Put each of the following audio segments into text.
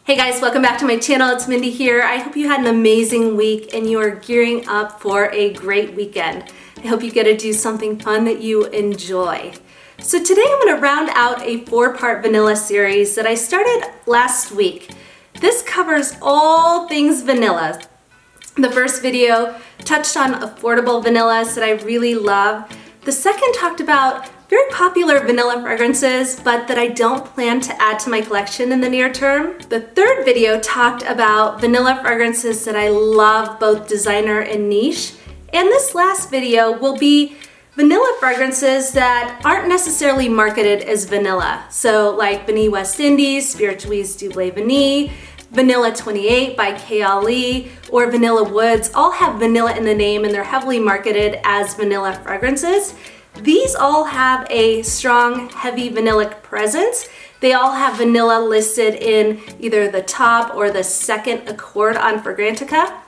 Hey guys, welcome back to my channel. It's Mindy here. I hope you had an amazing week and you are gearing up for a great weekend. I hope you get to do something fun that you enjoy. So today I'm going to round out a 4-part vanilla series that I started last week. This covers all things vanilla. The first video touched on affordable vanillas that I really love. The second talked about very popular vanilla fragrances, but that I don't plan to add to my collection in the near term. The third video talked about vanilla fragrances that I love, both designer and niche. And this last video will be vanilla fragrances that aren't necessarily marketed as vanilla. So like Vanille West Indies, Spiritueuse Double Vanille, Vanilla 28 by K.L.E. or Vanilla Woods all have vanilla in the name and they're heavily marketed as vanilla fragrances. These all have a strong, heavy vanillic presence. They all have vanilla listed in either the top or the second accord on Fragrantica.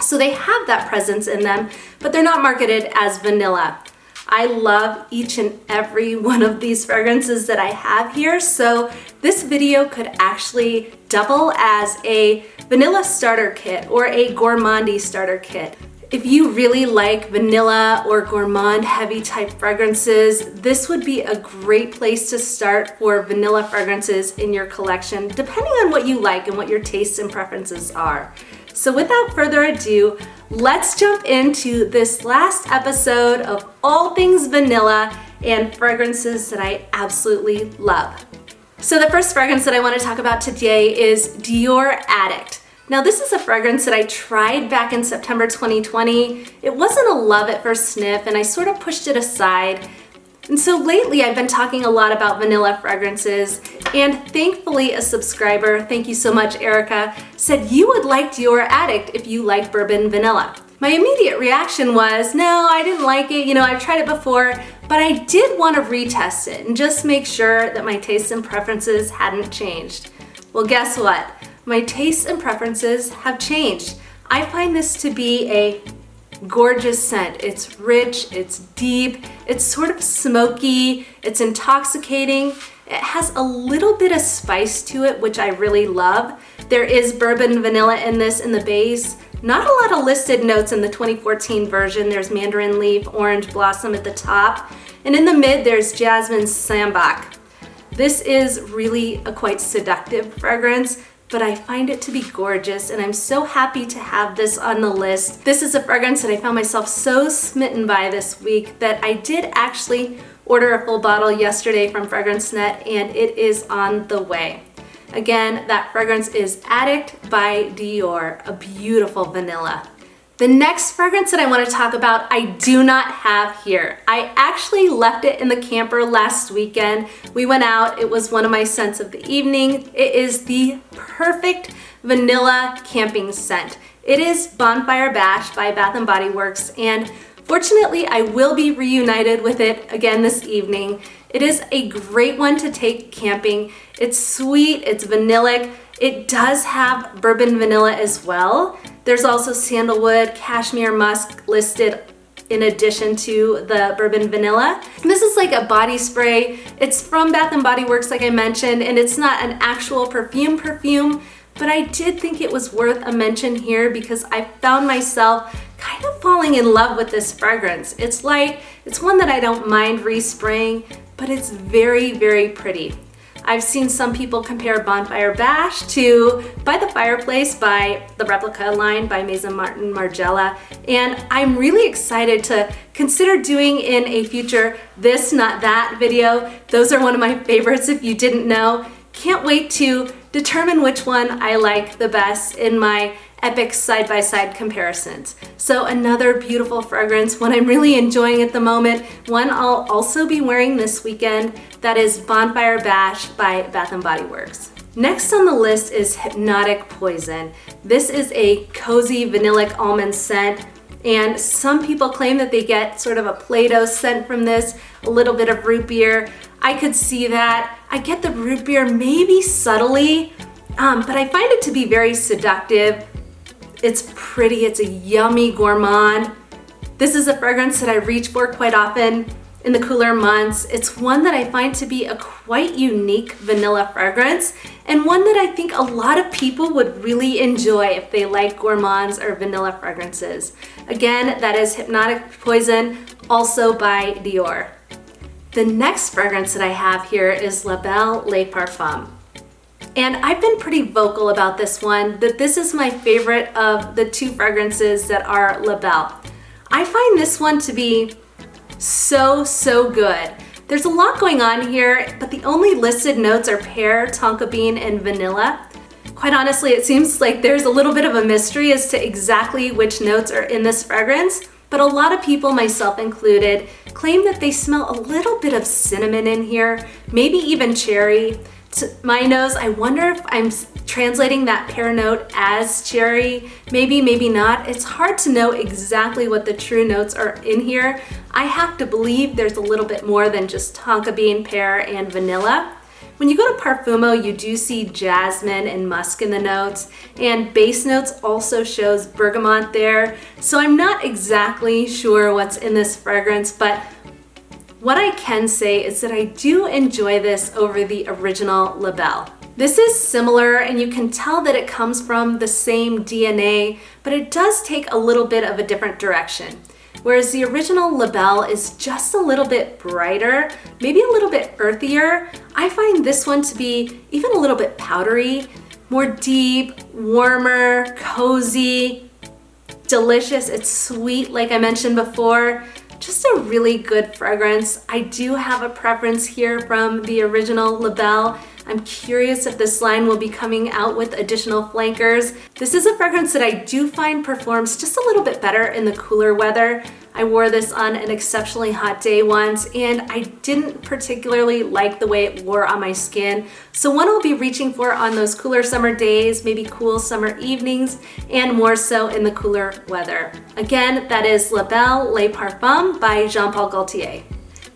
So they have that presence in them, but they're not marketed as vanilla. I love each and every one of these fragrances that I have here, so this video could actually double as a vanilla starter kit or a gourmandy starter kit. If you really like vanilla or gourmand heavy type fragrances, this would be a great place to start for vanilla fragrances in your collection, depending on what you like and what your tastes and preferences are. So without further ado, let's jump into this last episode of all things vanilla and fragrances that I absolutely love. So the first fragrance that I want to talk about today is Dior Addict. Now this is a fragrance that I tried back in September 2020. It wasn't a love at first sniff and I sort of pushed it aside. And so lately I've been talking a lot about vanilla fragrances, and thankfully a subscriber, thank you so much Erica, said you would like Dior Addict if you like bourbon vanilla. My immediate reaction was, no, I didn't like it. I've tried it before, but I did want to retest it and just make sure that my tastes and preferences hadn't changed. Well, guess what? My tastes and preferences have changed. I find this to be a gorgeous scent. It's rich, it's deep, it's sort of smoky, it's intoxicating. It has a little bit of spice to it, which I really love. There is bourbon vanilla in this in the base. Not a lot of listed notes in the 2014 version. There's mandarin leaf, orange blossom at the top, and in the mid there's jasmine sambac. This is really a quite seductive fragrance, but I find it to be gorgeous and I'm so happy to have this on the list. This is a fragrance that I found myself so smitten by this week that I did actually order a full bottle yesterday from FragranceNet and it is on the way. Again, that fragrance is Addict by Dior, a beautiful vanilla. The next fragrance that I want to talk about, I do not have here. I actually left it in the camper last weekend. We went out, it was one of my scents of the evening. It is the perfect vanilla camping scent. It is Bonfire Bash by Bath & Body Works, and fortunately I will be reunited with it again this evening. It is a great one to take camping. It's sweet, it's vanillic. It does have bourbon vanilla as well. There's also sandalwood, cashmere musk listed in addition to the bourbon vanilla. This is like a body spray. It's from Bath & Body Works, like I mentioned, and it's not an actual perfume, but I did think it was worth a mention here because I found myself kind of falling in love with this fragrance. It's light, it's one that I don't mind respraying, but it's very, very pretty. I've seen some people compare Bonfire Bash to By the Fireplace by the Replica line by Maison Margiela, and I'm really excited to consider doing in a future This Not That video. Those are one of my favorites if you didn't know. Can't wait to determine which one I like the best in my epic side-by-side comparisons. So another beautiful fragrance, one I'm really enjoying at the moment, one I'll also be wearing this weekend, that is Bonfire Bash by Bath & Body Works. Next on the list is Hypnotic Poison. This is a cozy vanillic almond scent, and some people claim that they get sort of a Play-Doh scent from this, a little bit of root beer. I could see that. I get the root beer maybe subtly, but I find it to be very seductive. It's pretty, it's a yummy gourmand. This is a fragrance that I reach for quite often. in the cooler months. It's one that I find to be a quite unique vanilla fragrance, and one that I think a lot of people would really enjoy if they like gourmands or vanilla fragrances. Again, that is Hypnotic Poison, also by Dior. The next fragrance that I have here is Belle Le Parfum. And I've been pretty vocal about this one, that this is my favorite of the two fragrances that are La Belle. I find this one to be so good. There's a lot going on here, but the only listed notes are pear, tonka bean, and vanilla. Quite honestly, it seems like there's a little bit of a mystery as to exactly which notes are in this fragrance, but a lot of people, myself included, claim that they smell a little bit of cinnamon in here, maybe even cherry. To my nose, I wonder if I'm translating that pear note as cherry. Maybe, maybe not. It's hard to know exactly what the true notes are in here. I have to believe there's a little bit more than just tonka bean, pear, and vanilla. When you go to Parfumo, you do see jasmine and musk in the notes, and base notes also shows bergamot there. So I'm not exactly sure what's in this fragrance, but what I can say is that I do enjoy this over the original La Belle. This is similar, and you can tell that it comes from the same DNA, but it does take a little bit of a different direction. Whereas the original La Belle is just a little bit brighter, maybe a little bit earthier, I find this one to be even a little bit powdery, more deep, warmer, cozy, delicious. It's sweet, like I mentioned before. Just a really good fragrance. I do have a preference here from the original La Belle. I'm curious if this line will be coming out with additional flankers. This is a fragrance that I do find performs just a little bit better in the cooler weather. I wore this on an exceptionally hot day once, and I didn't particularly like the way it wore on my skin. So one I'll be reaching for on those cooler summer days, maybe cool summer evenings, and more so in the cooler weather. Again, that is Belle Le Parfum by Jean Paul Gaultier.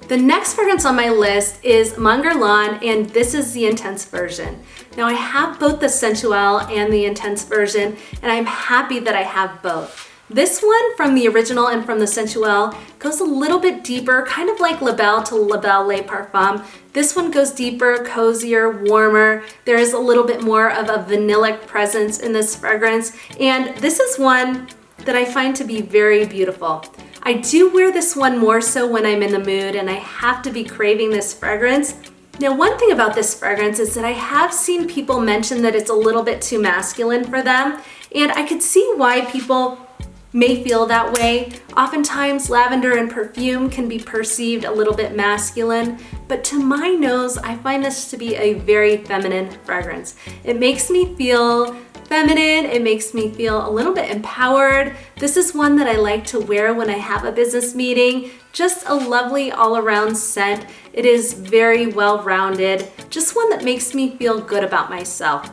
The next fragrance on my list is Mon Guerlain, and this is the Intense version. Now I have both the Sensual and the Intense version, and I'm happy that I have both. This one from the original and from the Sensual goes a little bit deeper, kind of like La Belle to Belle Le Parfum. This one goes deeper, cozier, warmer. There is a little bit more of a vanillic presence in this fragrance, and this is one that I find to be very beautiful. I do wear this one more so when I'm in the mood and I have to be craving this fragrance. Now, one thing about this fragrance is that I have seen people mention that it's a little bit too masculine for them, and I could see why people may feel that way. Oftentimes, lavender and perfume can be perceived a little bit masculine, but to my nose, I find this to be a very feminine fragrance. It makes me feel feminine, it makes me feel a little bit empowered. This is one that I like to wear when I have a business meeting. Just a lovely all-around scent. It is very well-rounded, just one that makes me feel good about myself.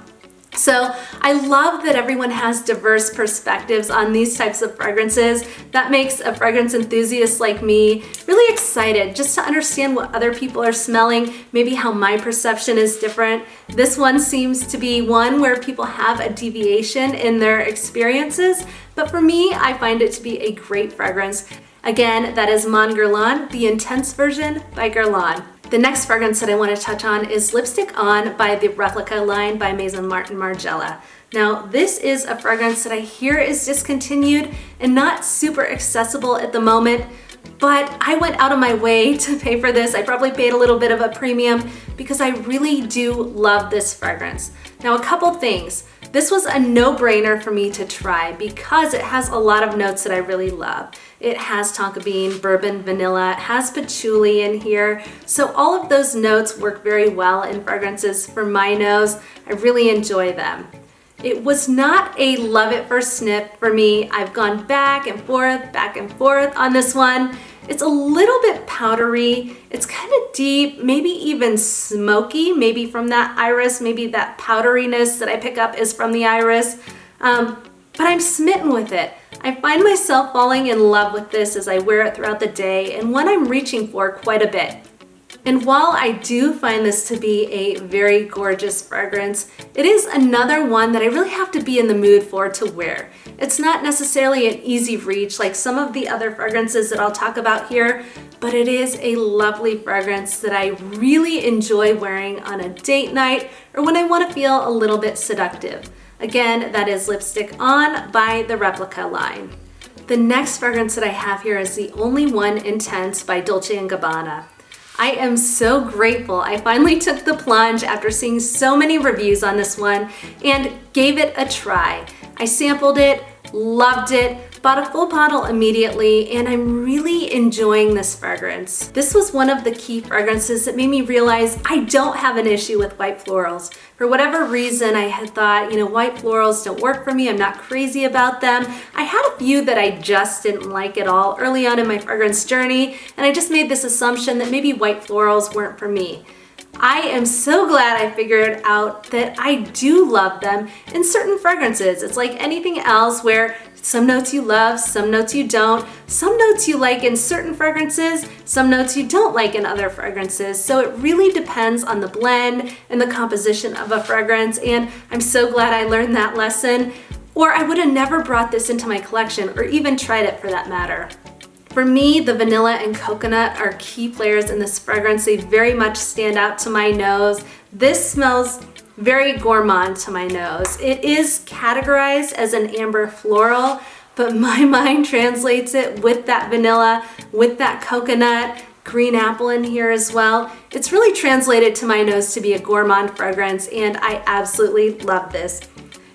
So I love that everyone has diverse perspectives on these types of fragrances. That makes a fragrance enthusiast like me really excited just to understand what other people are smelling, maybe how my perception is different. This one seems to be one where people have a deviation in their experiences, but for me, I find it to be a great fragrance. Again, that is Mon Guerlain, the Intense version by Guerlain. The next fragrance that I want to touch on is Lipstick On by the Replica line by Maison Margiela. Now, this is a fragrance that I hear is discontinued and not super accessible at the moment, but I went out of my way to pay for this. I probably paid a little bit of a premium because I really do love this fragrance. Now, a couple things. This was a no-brainer for me to try because it has a lot of notes that I really love. It has tonka bean, bourbon, vanilla, it has patchouli in here. So all of those notes work very well in fragrances for my nose. I really enjoy them. It was not a love at first sniff for me. I've gone back and forth on this one. It's a little bit powdery. It's kind of deep, maybe even smoky, maybe from that iris, maybe that powderiness that I pick up is from the iris. But I'm smitten with it. I find myself falling in love with this as I wear it throughout the day, and one I'm reaching for quite a bit. And while I do find this to be a very gorgeous fragrance, it is another one that I really have to be in the mood for to wear. It's not necessarily an easy reach like some of the other fragrances that I'll talk about here, but it is a lovely fragrance that I really enjoy wearing on a date night or when I want to feel a little bit seductive. Again, that is Lipstick On by the Replica line. The next fragrance that I have here is the Only One Intense by Dolce & Gabbana. I am so grateful I finally took the plunge after seeing so many reviews on this one and gave it a try. I sampled it, loved it, bought a full bottle immediately, and I'm really enjoying this fragrance. This was one of the key fragrances that made me realize I don't have an issue with white florals. For whatever reason, I had thought, white florals don't work for me. I'm not crazy about them. I had a few that I just didn't like at all early on in my fragrance journey, and I just made this assumption that maybe white florals weren't for me. I am so glad I figured out that I do love them in certain fragrances. It's like anything else where some notes you love, some notes you don't, some notes you like in certain fragrances, some notes you don't like in other fragrances. So it really depends on the blend and the composition of a fragrance, and I'm so glad I learned that lesson, or I would have never brought this into my collection or even tried it for that matter. For me, the vanilla and coconut are key players in this fragrance. They very much stand out to my nose. This smells very gourmand to my nose. It is categorized as an amber floral, but my mind translates it with that vanilla, with that coconut, green apple in here as well. It's really translated to my nose to be a gourmand fragrance, and I absolutely love this.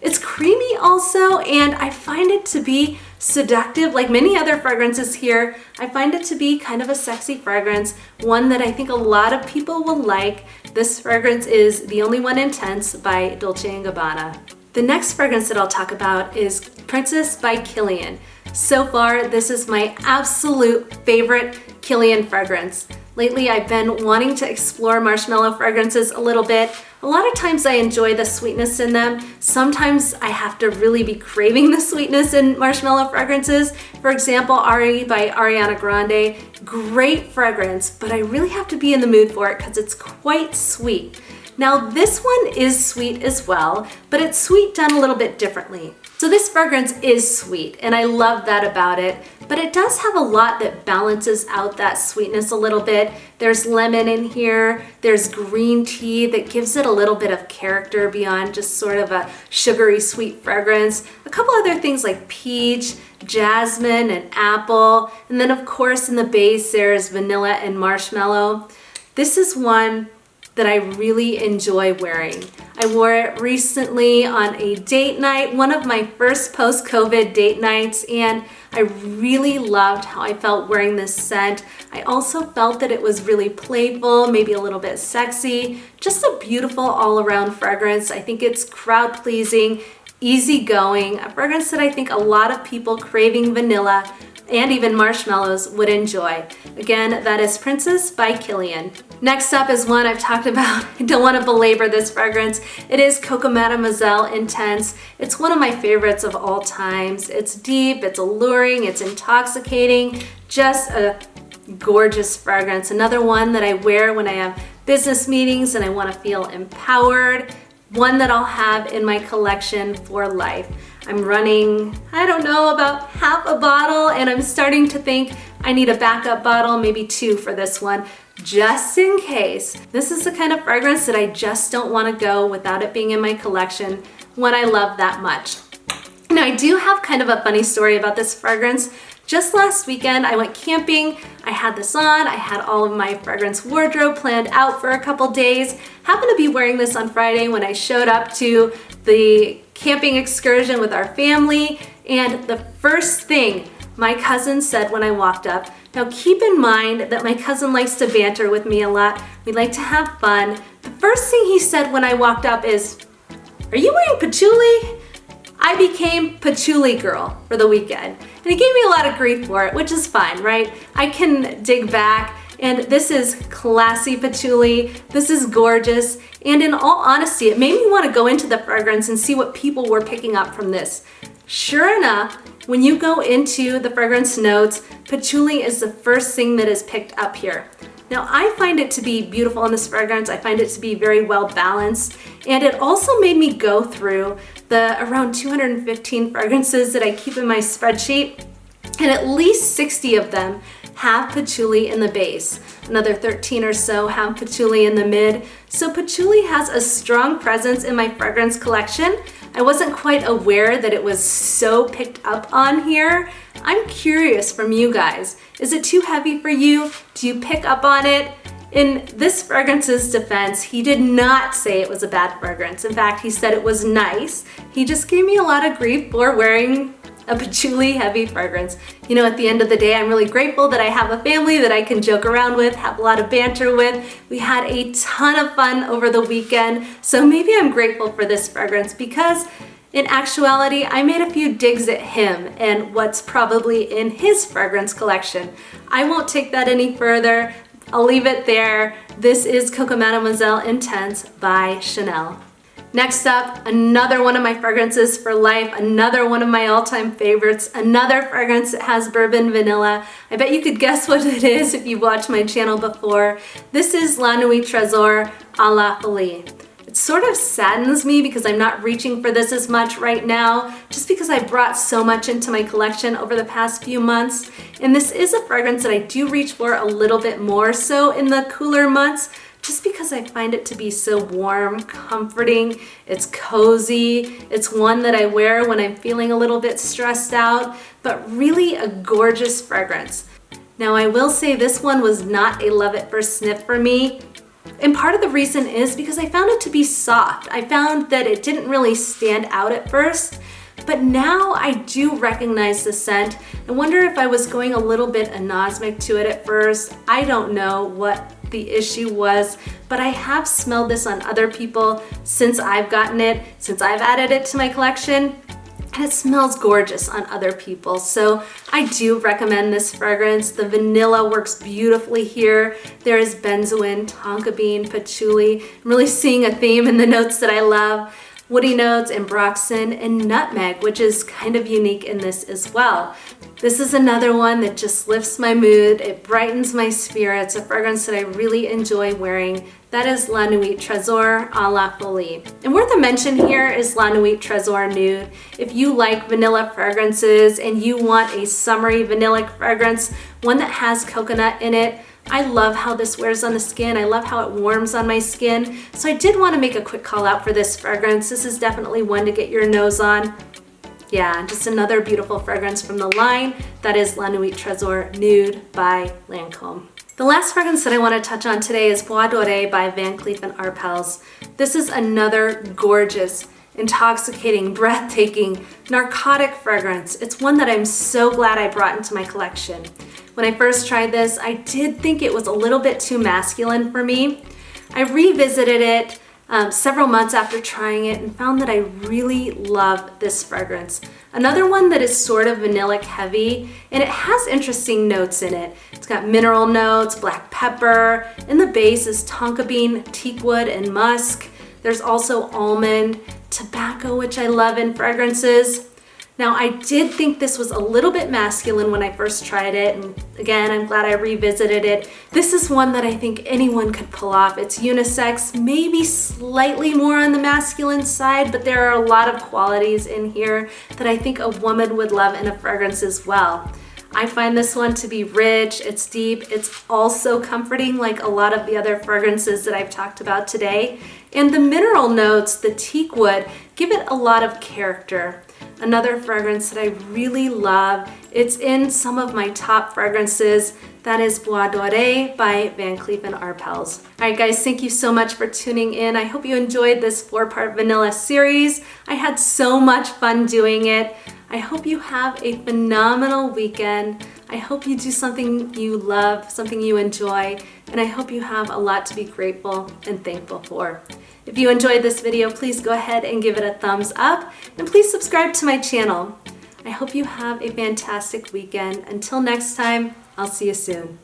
It's creamy also, and I find it to be seductive. Like many other fragrances here, I find it to be kind of a sexy fragrance, one that I think a lot of people will like. This fragrance is The Only One Intense by Dolce & Gabbana. The next fragrance that I'll talk about is Princess by Kilian. So far, this is my absolute favorite Kilian fragrance. Lately, I've been wanting to explore marshmallow fragrances a little bit. A lot of times I enjoy the sweetness in them. Sometimes I have to really be craving the sweetness in marshmallow fragrances. For example, Ari by Ariana Grande, great fragrance, but I really have to be in the mood for it because it's quite sweet. Now this one is sweet as well, but it's sweet done a little bit differently. So this fragrance is sweet, and I love that about it, but it does have a lot that balances out that sweetness a little bit. There's lemon in here, there's green tea that gives it a little bit of character beyond just sort of a sugary sweet fragrance. A couple other things like peach, jasmine, and apple, and then of course in the base there's vanilla and marshmallow. This is one that I really enjoy wearing. I wore it recently on a date night, one of my first post-COVID date nights, and I really loved how I felt wearing this scent. I also felt that it was really playful, maybe a little bit sexy, just a beautiful all-around fragrance. I think it's crowd-pleasing, easygoing, a fragrance that I think a lot of people craving vanilla and even marshmallows would enjoy. Again, that is Princess by Kilian. Next up is one I've talked about. I don't want to belabor this fragrance. It is Coco Mademoiselle Intense. It's one of my favorites of all times. It's deep, it's alluring, it's intoxicating, just a gorgeous fragrance. Another one that I wear when I have business meetings and I want to feel empowered. One that I'll have in my collection for life. I'm running, I don't know, about half a bottle, and I'm starting to think I need a backup bottle, maybe two for this one, just in case. This is the kind of fragrance that I just don't want to go without it being in my collection when I love that much. Now, I do have kind of a funny story about this fragrance. Just last weekend, I went camping, I had this on, I had all of my fragrance wardrobe planned out for a couple days. Happened to be wearing this on Friday when I showed up to the camping excursion with our family, and the first thing my cousin said when I walked up, now keep in mind that my cousin likes to banter with me a lot, we like to have fun. The first thing he said when I walked up is, "Are you wearing patchouli?" I became patchouli girl for the weekend. And he gave me a lot of grief for it, which is fine, right? I can dig back, and this is classy patchouli. This is gorgeous. And in all honesty, it made me want to go into the fragrance and see what people were picking up from this. Sure enough, when you go into the fragrance notes, patchouli is the first thing that is picked up here. Now I find it to be beautiful in this fragrance. I find it to be very well balanced, and it also made me go through the around 215 fragrances that I keep in my spreadsheet, and at least 60 of them have patchouli in the base. Another 13 or so have patchouli in the mid. So patchouli has a strong presence in my fragrance collection. I wasn't quite aware that it was so picked up on here. I'm curious from you guys. Is it too heavy for you? Do you pick up on it? In this fragrance's defense, he did not say it was a bad fragrance. In fact, he said it was nice. He just gave me a lot of grief for wearing a patchouli heavy fragrance. You know, at the end of the day, I'm really grateful that I have a family that I can joke around with, have a lot of banter with. We had a ton of fun over the weekend, so maybe I'm grateful for this fragrance because in actuality, I made a few digs at him and what's probably in his fragrance collection. I won't take that any further. I'll leave it there. This is Coco Mademoiselle Intense by Chanel. Next up, another one of my fragrances for life, another one of my all-time favorites, another fragrance that has bourbon vanilla. I bet you could guess what it is if you've watched my channel before. This is La Nuit Tresor à la Folie. It sort of saddens me because I'm not reaching for this as much right now, just because I brought so much into my collection over the past few months. And this is a fragrance that I do reach for a little bit more so in the cooler months, just because I find it to be so warm, comforting, it's cozy, it's one that I wear when I'm feeling a little bit stressed out, but really a gorgeous fragrance. Now I will say this one was not a love at first sniff for me, and part of the reason is because I found it to be soft. I found that it didn't really stand out at first, but now I do recognize the scent. I wonder if I was going a little bit anosmic to it at first. I don't know what the issue was, but I have smelled this on other people since I've gotten it, since I've added it to my collection, and it smells gorgeous on other people. So I do recommend this fragrance. The vanilla works beautifully here. There is benzoin, tonka bean, patchouli. I'm really seeing a theme in the notes that I love. Woody notes, ambroxan, and nutmeg, which is kind of unique in this as well. This is another one that just lifts my mood. It brightens my spirits, a fragrance that I really enjoy wearing. That is La Nuit Tresor à la Folie. And worth a mention here is La Nuit Tresor Nude. If you like vanilla fragrances and you want a summery vanillic fragrance, one that has coconut in it, I love how this wears on the skin. I love how it warms on my skin. So I did want to make a quick call out for this fragrance. This is definitely one to get your nose on. Yeah, just another beautiful fragrance from the line. That is La Nuit Tresor Nude by Lancome. The last fragrance that I want to touch on today is Bois Doré by Van Cleef Arpels. This is another gorgeous, intoxicating, breathtaking, narcotic fragrance. It's one that I'm so glad I brought into my collection. When I first tried this, I did think it was a little bit too masculine for me. I revisited it several months after trying it and found that I really love this fragrance. Another one that is sort of vanillic heavy, and it has interesting notes in it. It's got mineral notes, black pepper, and the base is tonka bean, teak wood, and musk. There's also almond, tobacco, which I love in fragrances. Now, I did think this was a little bit masculine when I first tried it, and again, I'm glad I revisited it. This is one that I think anyone could pull off. It's unisex, maybe slightly more on the masculine side, but there are a lot of qualities in here that I think a woman would love in a fragrance as well. I find this one to be rich, it's deep, it's also comforting like a lot of the other fragrances that I've talked about today. And the mineral notes, the teak wood, give it a lot of character. Another fragrance that I really love, it's in some of my top fragrances, that is Bois Doré by Van Cleef Arpels. All right guys, thank you so much for tuning in. I hope you enjoyed this 4-part vanilla series. I had so much fun doing it. I hope you have a phenomenal weekend. I hope you do something you love, something you enjoy, and I hope you have a lot to be grateful and thankful for. If you enjoyed this video, please go ahead and give it a thumbs up, and please subscribe to my channel. I hope you have a fantastic weekend. Until next time, I'll see you soon.